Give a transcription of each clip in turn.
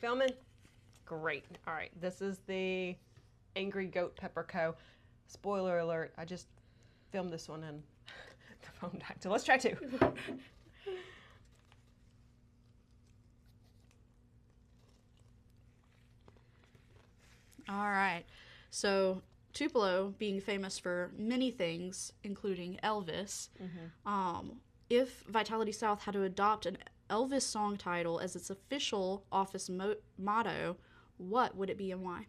filming? Great. All right, this is the Angry Goat Pepper Co. Spoiler alert, I just filmed this one and the phone died. So let's try two. All right. So Tupelo being famous for many things, including Elvis, if Vitality South had to adopt an Elvis song title as its official office motto, what would it be and why?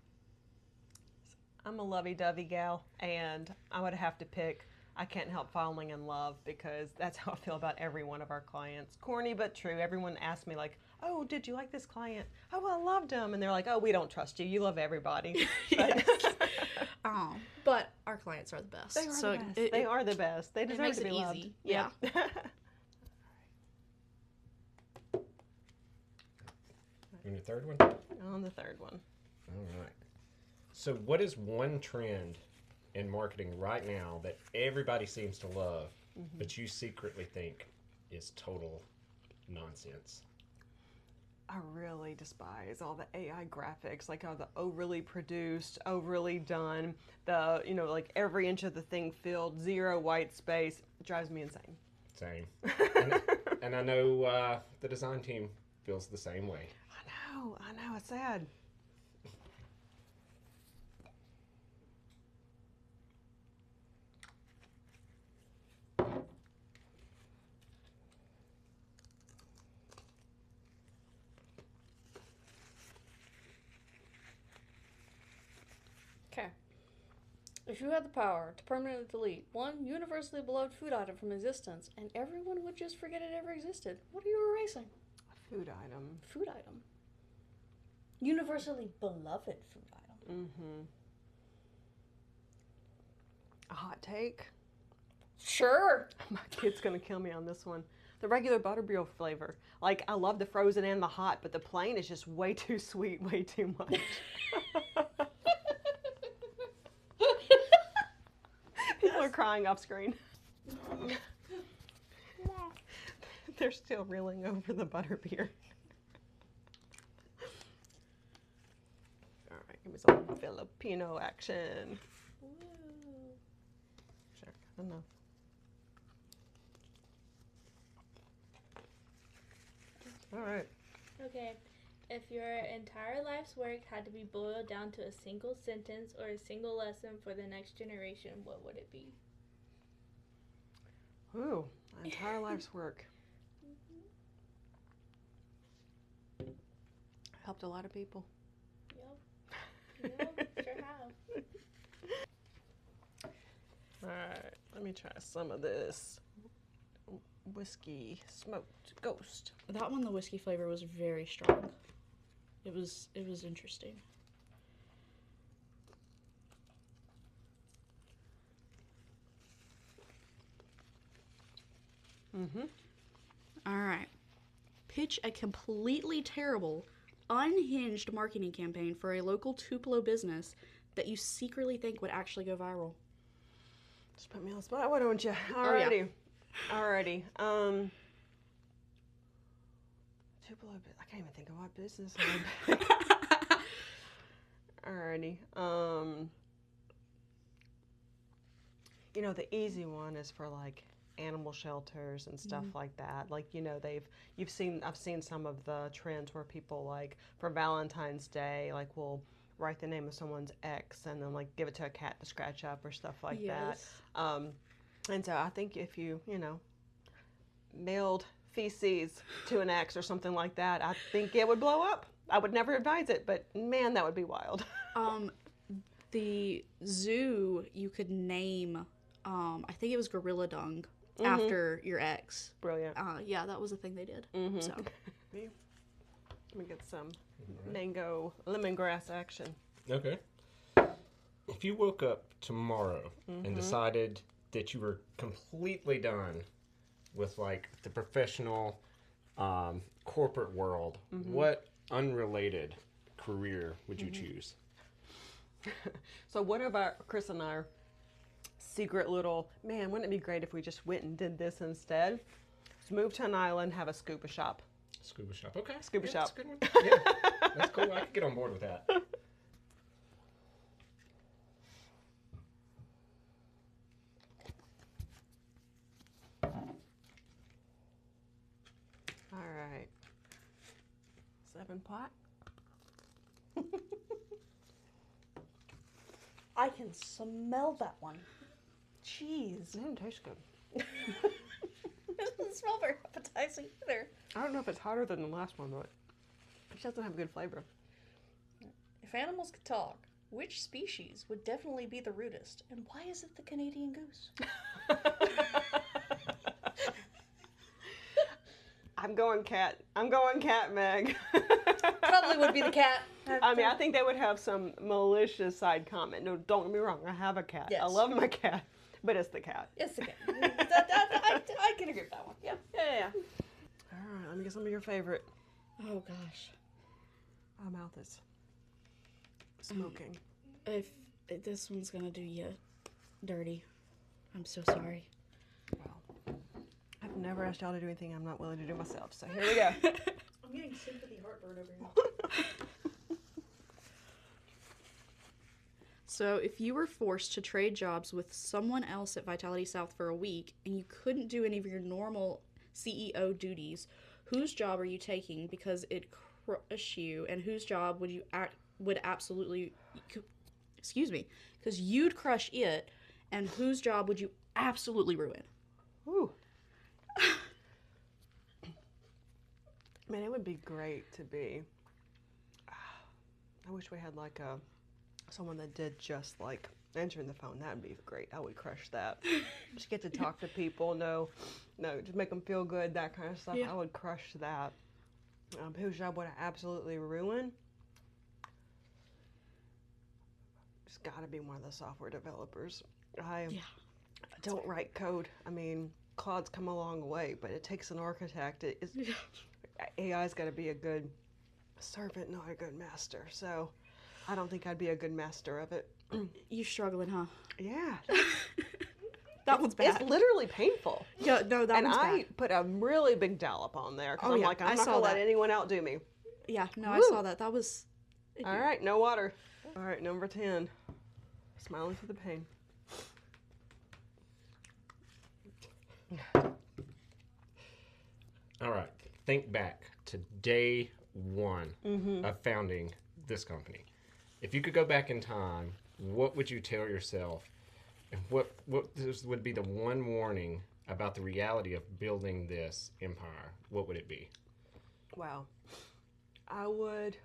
I'm a lovey-dovey gal, and I would have to pick I Can't Help Falling in Love, because that's how I feel about every one of our clients. Corny but true. Everyone asks me like, oh, did you like this client? Oh, well, I loved him. And they're like, oh, we don't trust you. You love everybody. But our clients are the best. They are the best. They are the best. They deserve to be loved. Easy. Yeah. And your third one? On the third one. All right. So what is one trend in marketing right now that everybody seems to love, but you secretly think is total nonsense? I really despise all the AI graphics, like how the overly produced, overly done, the, you know, like every inch of the thing filled, zero white space. It drives me insane. Same. And I know the design team feels the same way. I know, it's sad. Okay. If you had the power to permanently delete one universally beloved food item from existence and everyone would just forget it ever existed, what are you erasing? A food item. Food item. Universally beloved food item. A hot take? Sure. My kid's gonna kill me on this one. The regular butterbeer flavor. Like, I love the frozen and the hot, but the plain is just way too sweet, way too much. People are crying off screen. They're still reeling over the butterbeer. All right, give me some Filipino action. Woo. Sure, I don't know. All right. Okay. If your entire life's work had to be boiled down to a single sentence or a single lesson for the next generation, what would it be? Ooh, my entire life's work. Helped a lot of people. Yep. Sure have. All right, let me try some of this whiskey smoked ghost. That one, the whiskey flavor was very strong. It was interesting. All right. Pitch a completely terrible, unhinged marketing campaign for a local Tupelo business that you secretly think would actually go viral. Just put me on the spot, why don't you? Alrighty. Alrighty. Tupelo, I can't even think of what business. Alrighty. You know, the easy one is for like animal shelters and stuff like that. Like, you know, I've seen some of the trends where people like for Valentine's Day, like will write the name of someone's ex and then like give it to a cat to scratch up or stuff like that. And so I think if you know, mailed feces to an ex or something like that, I think it would blow up. I would never advise it, but man, that would be wild. The zoo, you could name, I think it was gorilla dung after your ex. Brilliant. Yeah, that was a thing they did. So. Let me get some mango lemongrass action. Okay. If you woke up tomorrow and decided that you were completely done with like the professional corporate world, what unrelated career would you choose? So one of Chris and our secret little, man, wouldn't it be great if we just went and did this instead? Let's move to an island, have a scuba shop. Scuba shop. Okay. Scuba shop. That's a good one. Yeah. That's cool. I could get on board with that. All right. 7-pot. I can smell that one. Jeez. It didn't taste good. It doesn't smell very appetizing either. I don't know if it's hotter than the last one, but it doesn't have good flavor. If animals could talk, which species would definitely be the rudest? And why is it the Canadian goose? I'm going cat. I'm going cat, Meg. Probably would be the cat. I mean, I think they would have some malicious side comment. No, don't get me wrong. I have a cat. Yes. I love my cat, but it's the cat. It's the cat. I can agree with that one. Yeah. All right, let me get some of your favorite. Oh gosh. My mouth is smoking. If this one's gonna do you dirty, I'm so sorry. Well, I've never asked y'all to do anything I'm not willing to do myself, so here we go. I'm getting sympathy heartburn over here. So, if you were forced to trade jobs with someone else at Vitality South for a week and you couldn't do any of your normal CEO duties, whose job are you taking because it crushed you, and whose job would absolutely, excuse me, because you'd crush it, and whose job would you absolutely ruin? Ooh. Man, it would be great to be. I wish we had like someone that did just like answering the phone. That would be great. I would crush that. Just get to talk to people. No, just make them feel good. That kind of stuff. Yeah. I would crush that. Whose job would I absolutely ruin? It's got to be one of the software developers. I don't write code. I mean, Claude's come a long way, but it takes an architect. AI's got to be a good servant, not a good master. So I don't think I'd be a good master of it. You struggling, huh? Yeah. That one's bad. It's literally painful. Yeah, no, that And one's I bad. put a really big dollop on there because Oh, I'm yeah, like, I'm I not saw going to let that. anyone outdo me. Yeah, no, I Woo. saw that. That was... All right, no water. All right, number 10. Smiling through the pain. All right. Think back to day one of founding this company. If you could go back in time, what would you tell yourself? And what would be the one warning about the reality of building this empire? What would it be? Wow. I would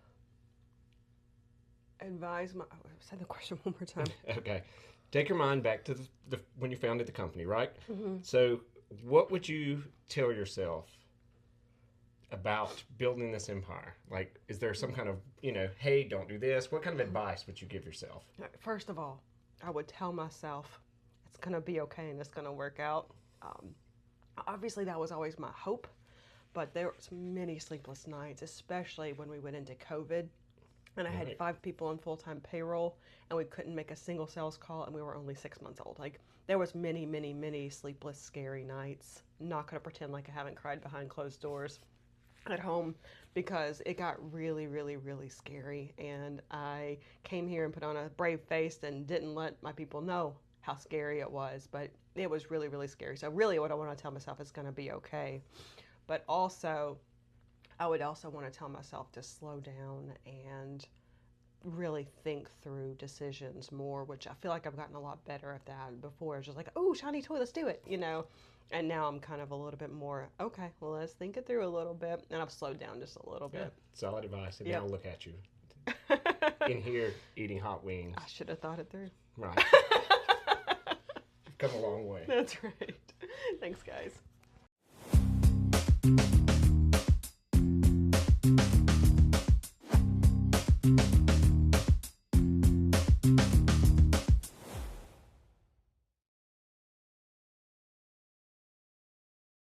advise my... Oh, say the question one more time. Okay. Take your mind back to the when you founded the company, right? So what would you tell yourself about building this empire? Like, is there some kind of, hey, don't do this? What kind of advice would you give yourself? First of all, I would tell myself it's going to be okay and it's going to work out. Obviously, that was always my hope, but there was many sleepless nights, especially when we went into COVID. And I had Right. 5 people on full-time payroll, and we couldn't make a single sales call, and we were only 6 months old. Like, there was many, many, many sleepless, scary nights. Not going to pretend like I haven't cried behind closed doors at home, because it got really, really, really scary. And I came here and put on a brave face and didn't let my people know how scary it was. But it was really, really scary. So really what I want to tell myself is going to be okay. But also, I would also want to tell myself to slow down and really think through decisions more, which I feel like I've gotten a lot better at that. Before, it's just like, oh, shiny toy, let's do it, And now I'm kind of a little bit more, okay, well, let's think it through a little bit. And I've slowed down just a little Yeah, bit. solid advice. And Yeah. now look at you in here eating hot wings. I should have thought it through. Right. You've come a long way. That's right. Thanks, guys.